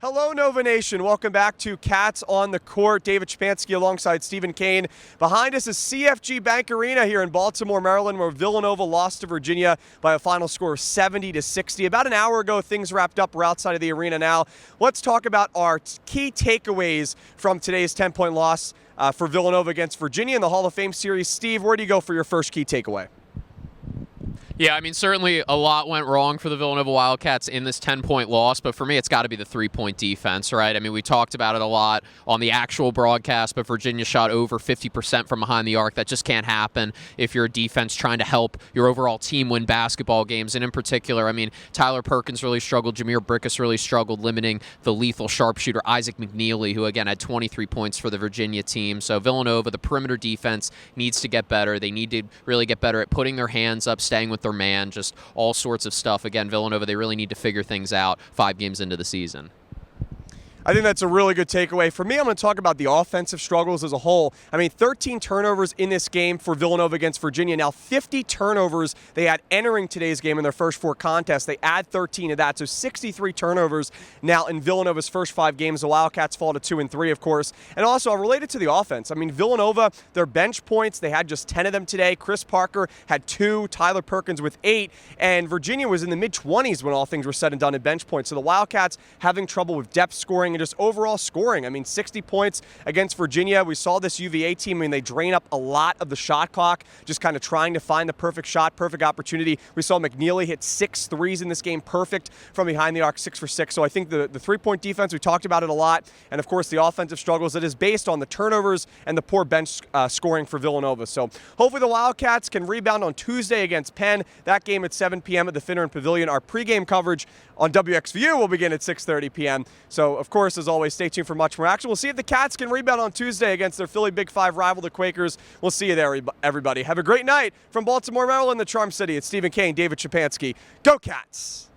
Hello, Nova Nation. Welcome back to Cats on the Court. David Szczepanski alongside Stephen Cain. Behind us is CFG Bank Arena here in Baltimore, Maryland, where Villanova lost to Virginia by a final score of 70-60. About an hour ago, things wrapped up. We're outside of the arena now. Let's talk about our key takeaways from today's 10-point loss for Villanova against Virginia in the Hall of Fame series. Steve, where do you go for your first key takeaway? Yeah, I mean, certainly a lot went wrong for the Villanova Wildcats in this 10-point loss, but for me, it's got to be the three-point defense, right? I mean, we talked about it a lot on the actual broadcast, but Virginia shot over 50% from behind the arc. That just can't happen if you're a defense trying to help your overall team win basketball games. And in particular, I mean, Tyler Perkins really struggled. Jameer Brickus really struggled limiting the lethal sharpshooter Isaac McNeely, who, again, had 23 points for the Virginia team. So Villanova, the perimeter defense, needs to get better. They need to really get better at putting their hands up, staying with their man, just all sorts of stuff. Again, Villanova, they really need to figure things out 5 games into the season. I think that's a really good takeaway. For me, I'm going to talk about the offensive struggles as a whole. I mean, 13 turnovers in this game for Villanova against Virginia. Now, 50 turnovers they had entering today's game in their first 4 contests. They add 13 to that, so 63 turnovers now in Villanova's first 5 games. The Wildcats fall to 2-3, of course. And also, related to the offense, I mean, Villanova, their bench points, they had just 10 of them today. Chris Parker had 2, Tyler Perkins with 8, and Virginia was in the mid-20s when all things were said and done in bench points. So the Wildcats having trouble with depth scoring and just overall scoring. I mean, 60 points against Virginia. We saw this UVA team, I mean, they drain up a lot of the shot clock, just kind of trying to find the perfect shot, perfect opportunity. We saw McNeely hit 6 threes in this game, perfect from behind the arc, 6 for 6. So I think the three-point defense, we talked about it a lot, and of course the offensive struggles, it is based on the turnovers and the poor bench scoring for Villanova. So hopefully the Wildcats can rebound on Tuesday against Penn. That game at 7 p.m. at the Finneran Pavilion. Our pregame coverage on WXVU will begin at 6:30 p.m. So, of course, as always, stay tuned for much more action. We'll see if the Cats can rebound on Tuesday against their Philly Big Five rival, the Quakers. We'll see you there, everybody. Have a great night from Baltimore, Maryland, the Charm City. It's Stephen Cain, David Szczepanski. Go Cats!